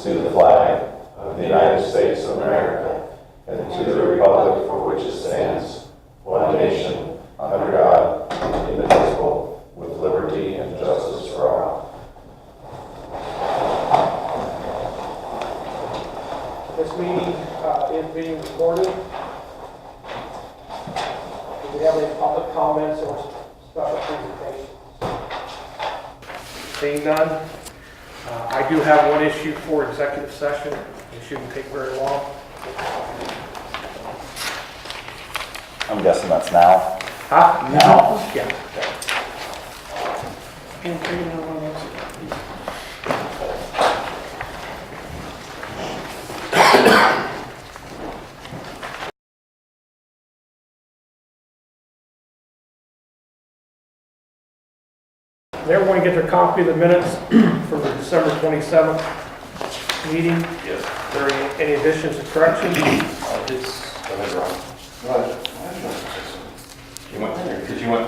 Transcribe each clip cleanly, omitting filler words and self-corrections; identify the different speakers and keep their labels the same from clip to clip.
Speaker 1: to the flag of the United States of America and to the republic for which it stands, one nation, under God, indivisible, with liberty and justice for all.
Speaker 2: This meeting is being recorded. Do we have any public comments or special presentations? Seeing none, I do have one issue for executive session. It shouldn't take very long.
Speaker 3: I'm guessing that's now.
Speaker 2: Huh?
Speaker 3: Now?
Speaker 2: Yeah. Everyone get their copy of the minutes for the December 27th meeting.
Speaker 1: Yes.
Speaker 2: Are there any additions or corrections?
Speaker 1: Go ahead, Ron.
Speaker 4: You went,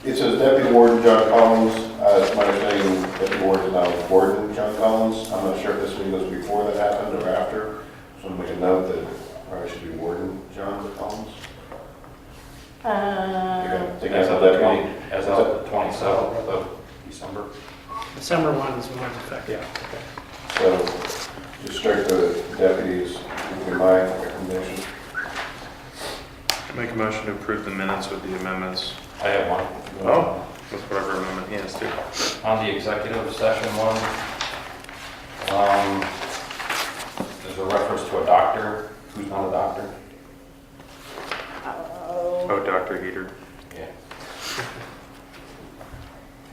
Speaker 4: it says Deputy Warden John Collins. It's my understanding Deputy Warden is now Warden John Collins. I'm not sure if this meeting was before that happened or after. So I'm making a note that probably should be Warden John Collins.
Speaker 1: As of the 27th of December.
Speaker 5: December 1 is when it's effective.
Speaker 2: Yeah. Okay.
Speaker 4: So just strike the deputies would be my recommendation.
Speaker 6: Make a motion to approve the minutes with the amendments.
Speaker 1: I have one.
Speaker 6: Oh, with whatever amendment he has to.
Speaker 1: On the executive session one, there's a reference to a doctor who's not a doctor.
Speaker 6: Oh, Dr. Heater.
Speaker 1: Yeah.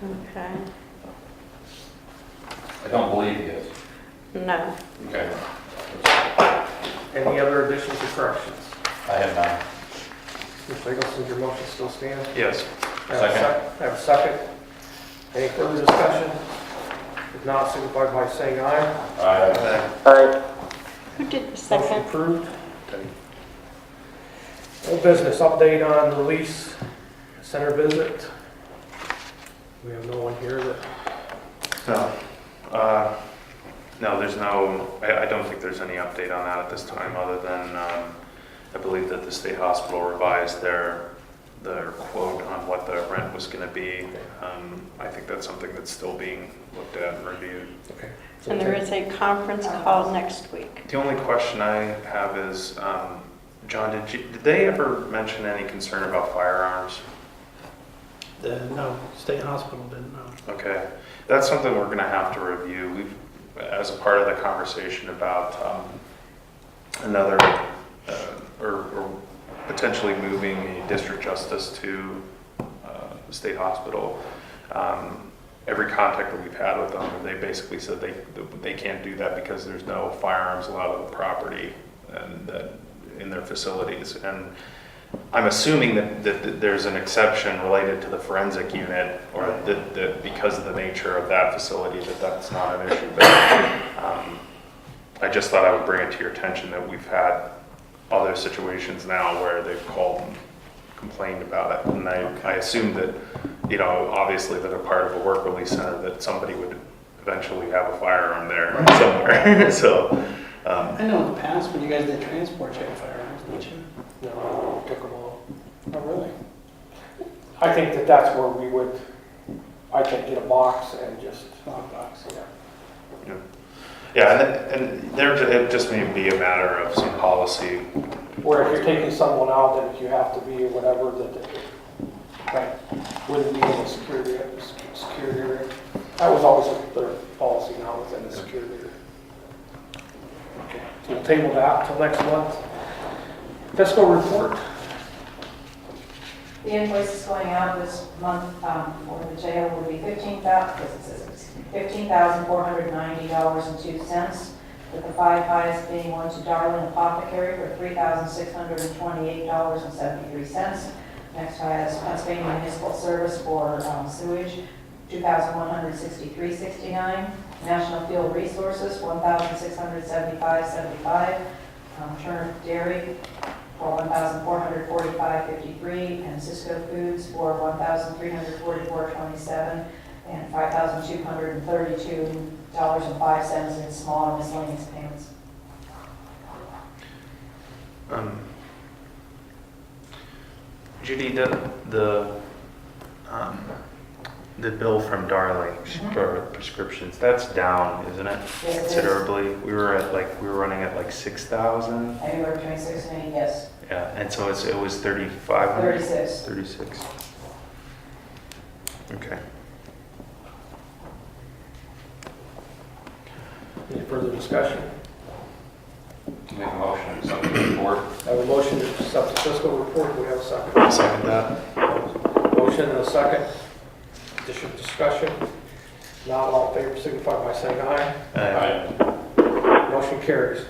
Speaker 7: Okay.
Speaker 1: I don't believe he is.
Speaker 7: No.
Speaker 1: Okay.
Speaker 2: Any other additions or corrections?
Speaker 1: I have none.
Speaker 2: Mr. Eggleston, your motion still stands?
Speaker 6: Yes.
Speaker 2: I have a second. Any further discussion? If not, signify by saying aye.
Speaker 1: Aye.
Speaker 7: Who did the
Speaker 2: Motion
Speaker 7: second?
Speaker 2: approved. Old business update on release center visit. We have no one here that.
Speaker 6: No, there's no, I don't think there's any update on that at this time, other than I believe that the state hospital revised their quote on what the rent was going to be. I think that's something that's still being looked at and reviewed.
Speaker 2: Okay.
Speaker 7: And there is a conference call next week.
Speaker 6: The only question I have is, John, did they ever mention any concern about firearms?
Speaker 5: No, state hospital didn't know.
Speaker 6: Okay, that's something we're going to have to review. As a part of the conversation about another or potentially moving a district justice to the state hospital. Every contact that we've had with them, they basically said they can't do that because there's no firearms allowed on the property and that in their facilities. And I'm assuming that there's an exception related to the forensic unit, or that because of the nature of that facility, that's not an issue. But I just thought I would bring it to your attention that we've had other situations now where they've called and complained about it. And I assume that, obviously that a part of a work release center, that somebody would eventually have a firearm there somewhere. So
Speaker 5: I know in the past when you guys did transport, you had firearms, didn't you?
Speaker 2: No, took them all.
Speaker 5: Oh, really?
Speaker 2: I think that's where we would, I think, get a box and just.
Speaker 5: Lockbox.
Speaker 2: Yeah.
Speaker 6: yeah, and it just may be a matter of some policy.
Speaker 2: Where if you're taking someone out, then if you have to be or whatever, that wouldn't be in the security area. That was always their policy now within the security area. Okay, so we'll table that until next month. Fiscal report.
Speaker 8: The invoices going out this month for the jail will be $15,490.02, with the five highest being one to Darling Apothecary for $3,628.73. Next highest Pennsylvania Municipal Service for sewage, $2,163.69. National Field Resources, $1,675.75. Turner Dairy for $1,445.53, and Cisco Foods for $1,344.27. and $5,232.05 in small and miscellaneous payments.
Speaker 6: Judy, the bill from Darling for prescriptions, that's down, isn't it?
Speaker 8: Yes, it is.
Speaker 6: Considerably. We were running at like 6,000.
Speaker 8: Anywhere between 6 and 8, yes.
Speaker 6: Yeah, and so it was 3,500?
Speaker 8: 36.
Speaker 6: 36. Okay.
Speaker 2: Any further discussion?
Speaker 1: Make a motion, accept the report.
Speaker 2: I have a motion to accept the fiscal report. Do we have a second?
Speaker 6: I'll second that.
Speaker 2: Motion and a second. Additional discussion. Not all in favor, signify by saying aye. Motion carries.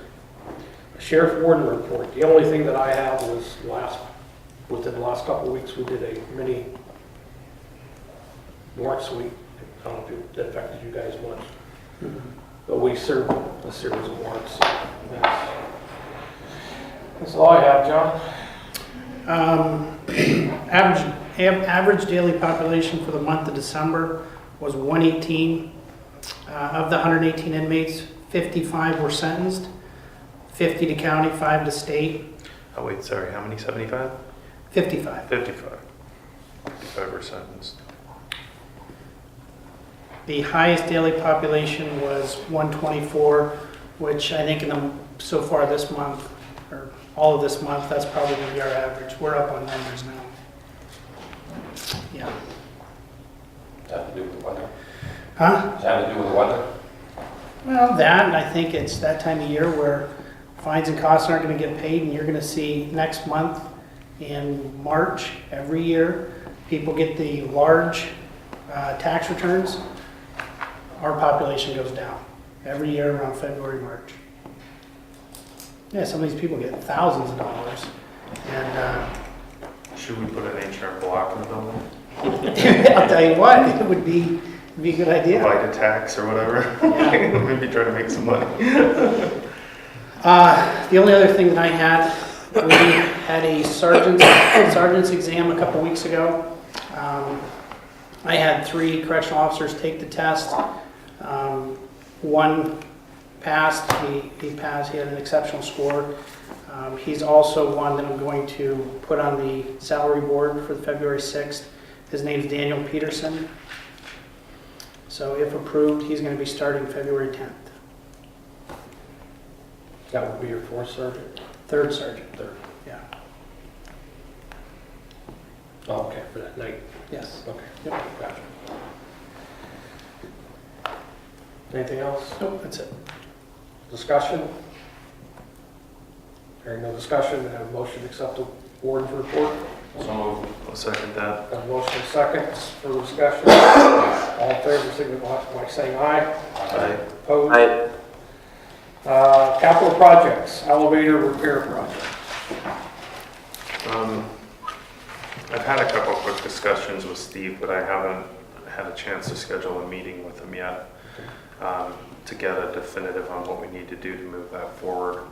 Speaker 2: Sheriff Warden report. The only thing that I have was within the last couple of weeks, we did a mini warrant sweep. I don't know if that affected you guys much. But we served a series of warrants. That's all I have, John.
Speaker 5: Average daily population for the month of December was 118. Of the 118 inmates, 55 were sentenced, 50 to county, 5 to state.
Speaker 6: Oh wait, sorry, how many? 75?
Speaker 5: 55.
Speaker 6: 55. 55 were sentenced.
Speaker 5: The highest daily population was 124, which I think so far this month, or all of this month, that's probably going to be our average. We're up on numbers now. Yeah.
Speaker 1: Does that have to do with the weather?
Speaker 5: Huh?
Speaker 1: Does that have to do with the weather?
Speaker 5: Well, that, and I think it's that time of year where fines and costs aren't going to get paid, and you're going to see next month in March, every year, people get the large tax returns. Our population goes down every year around February, March. Yeah, some of these people get thousands of dollars. And
Speaker 6: Should we put an HR block in the building?
Speaker 5: I'll tell you what, it would be a good idea.
Speaker 6: Like a tax or whatever?
Speaker 5: Yeah.
Speaker 6: Maybe try to make some money.
Speaker 5: The only other thing that I had, we had a sergeant's exam a couple weeks ago. I had 3 correctional officers take the test. One passed, he passed, he had an exceptional score. He's also one that I'm going to put on the salary board for February 6th. His name's Daniel Peterson. So if approved, he's going to be starting February 10th.
Speaker 2: That would be your 4th sergeant?
Speaker 5: 3rd sergeant.
Speaker 2: 3rd.
Speaker 5: Yeah.
Speaker 2: Oh, okay, for that night.
Speaker 5: Yes.
Speaker 2: Okay. Yep. Gotcha. Anything else?
Speaker 5: Nope, that's it.
Speaker 2: Discussion? Hearing no discussion, I have a motion to accept the warden's report.
Speaker 1: So moved.
Speaker 6: I'll second that.
Speaker 2: Have a motion seconds for discussion. All in favor, signify by saying aye.
Speaker 6: Aye.
Speaker 2: Opposed? Capital projects, elevator repair project.
Speaker 6: I've had a couple quick discussions with Steve, but I haven't had a chance to schedule a meeting with him yet to get a definitive on what we need to do to move that forward.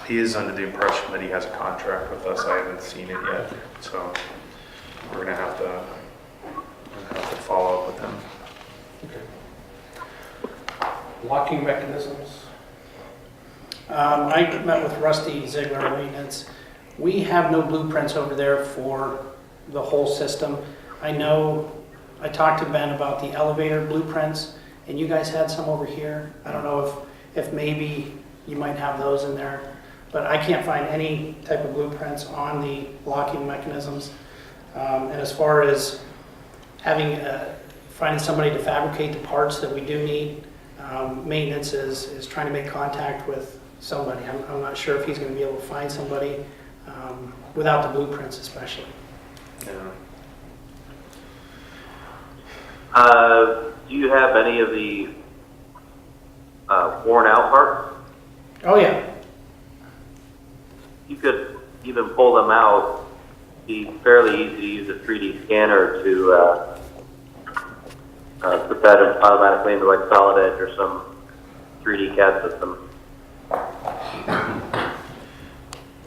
Speaker 6: He is under the impression that he has a contract with us. I haven't seen it yet, so we're gonna have to follow up with him.
Speaker 2: Okay. Locking mechanisms.
Speaker 5: I met with Rusty Ziegler at Maintenance. We have no blueprints over there for the whole system. I know, I talked to Ben about the elevator blueprints, and you guys had some over here. I don't know if maybe you might have those in there, but I can't find any type of blueprints on the locking mechanisms. And as far as finding somebody to fabricate the parts that we do need, maintenance is trying to make contact with somebody. I'm not sure if he's going to be able to find somebody without the blueprints especially.
Speaker 6: Yeah.
Speaker 9: Do you have any of the worn out parts?
Speaker 5: Oh yeah.
Speaker 9: You could even pull them out. It'd be fairly easy to use a 3D scanner to put that automatically into like Solid Edge or some 3D CAD system.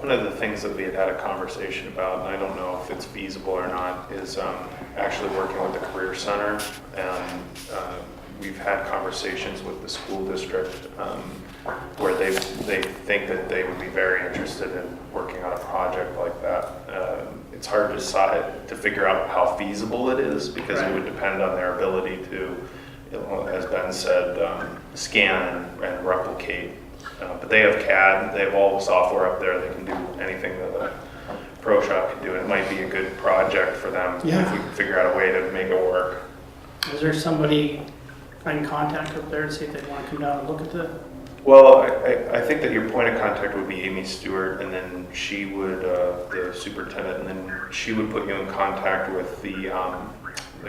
Speaker 6: one of the things that we had a conversation about, and I don't know if it's feasible or not, is actually working with the Career Center. And we've had conversations with the school district where they think that they would be very interested in working on a project like that. It's hard to decide, to figure out how feasible it is, because it would depend on their ability to, as Ben said, scan and replicate. But they have CAD, they have all the software up there, they can do anything that a pro shop can do. It might be a good project for them if we can figure out a way to make it work.
Speaker 5: Is there somebody I can contact up there and see if they want to come down and look at the?
Speaker 6: Well, I think that your point of contact would be Amy Stewart, and then she would, the superintendent, and then she would put you in contact with the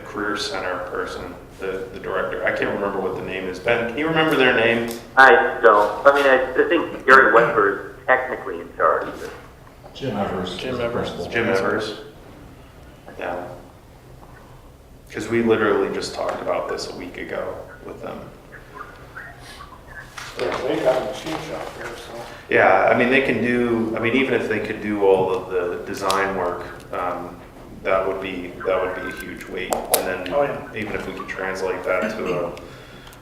Speaker 6: Career Center person, the director. I can't remember what the name is. Ben, can you remember their name?
Speaker 9: I don't. I mean, I think Gary Westford is technically in charge of it.
Speaker 1: Jim Evers.
Speaker 6: Jim Evers. Yeah. Because we literally just talked about this a week ago with them.
Speaker 2: Yeah, they got a machine shop there, so.
Speaker 6: Yeah, I mean, they can do, I mean, even if they could do all of the design work, that would be a huge weight. And then even if we could translate that to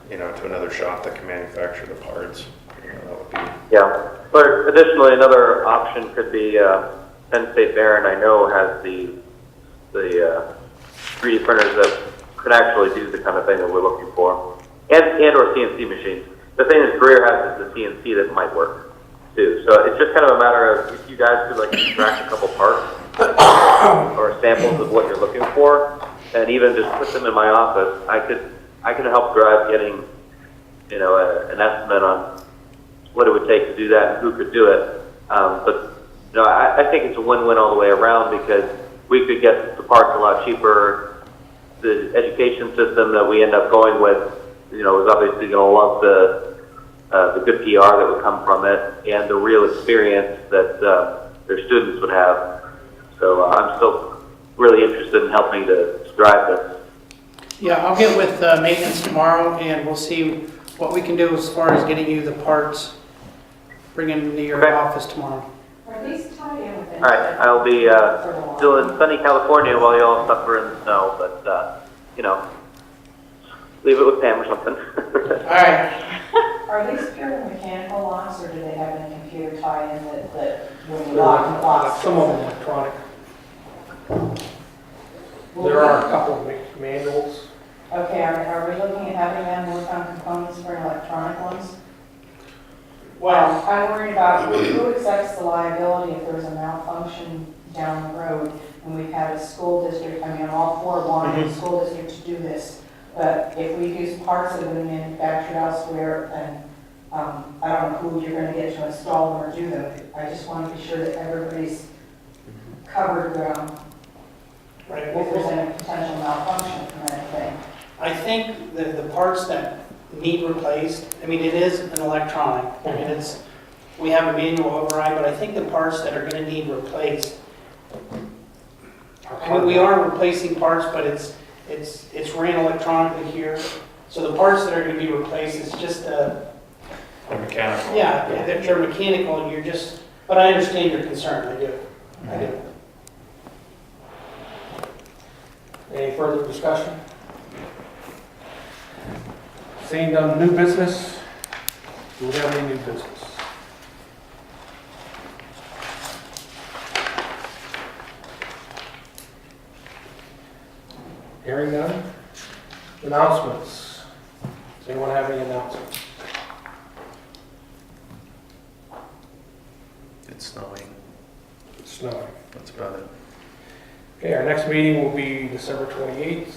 Speaker 6: to another shop that can manufacture the parts, that would be.
Speaker 9: Yeah. But additionally, another option could be Penn State Barron, I know, has the 3D printers that can actually do the kind of thing that we're looking for, and or CNC machines. The thing that Career has is the CNC that might work too. So it's just kind of a matter of if you guys could like extract a couple parts or samples of what you're looking for, and even just put them in my office. I could help drive getting an estimate on what it would take to do that and who could do it. But I think it's a win-win all the way around, because we could get the parts a lot cheaper. The education system that we end up going with, is obviously going to love the good PR that would come from it and the real experience that their students would have. So I'm still really interested in helping to drive this.
Speaker 5: Yeah, I'll get with maintenance tomorrow and we'll see what we can do as far as getting you the parts, bringing them to your office tomorrow.
Speaker 8: Are these tied in with?
Speaker 9: All right, I'll be still in sunny California while you all suffer in the snow, but leave it with Pam or something.
Speaker 5: All right.
Speaker 8: Are these pure mechanical locks, or do they have any computer tie-in that when you lock the locks?
Speaker 2: Some of them electronic. There are a couple of manuals.
Speaker 8: Okay, are we looking at having them work on components for electronic ones? Well, I'm worried about who accepts the liability if there's a malfunction down the road, and we've had a school district, I'm all for wanting the school district to do this, but if we use parts that have been manufactured elsewhere, then I don't know who you're going to get to install them or do them. I just want to be sure that everybody's covered
Speaker 5: Right.
Speaker 8: if there's any potential malfunction from anything.
Speaker 5: I think the parts that need replaced, I mean, it is an electronic. I mean, we have a manual override, but I think the parts that are going to need replaced, we are replacing parts, but it's ran electronically here. So the parts that are going to be replaced is just
Speaker 6: They're mechanical.
Speaker 5: yeah, they're mechanical, and you're just. But I understand your concern. I do. I do.
Speaker 2: Any further discussion? Seeing none, new business. Do we have any new business? Hearing none. Announcements. Does anyone have any announcements?
Speaker 6: It's snowing.
Speaker 2: It's snowing.
Speaker 6: That's about it.
Speaker 2: Okay, our next meeting will be December 28th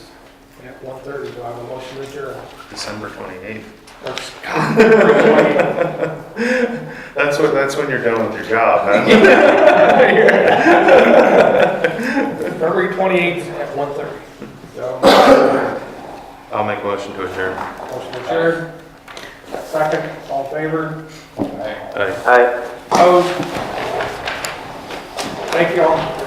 Speaker 2: at 1:30. Do I have a motion to adjourn?
Speaker 6: December 28th.
Speaker 2: That's
Speaker 6: That's when you're done with your job, huh?
Speaker 2: February 28th at 1:30. So,
Speaker 6: I'll make a motion to adjourn.
Speaker 2: motion adjourned. Second, all in favor?
Speaker 6: Aye.
Speaker 9: All right.
Speaker 2: Opposed? Thank you all.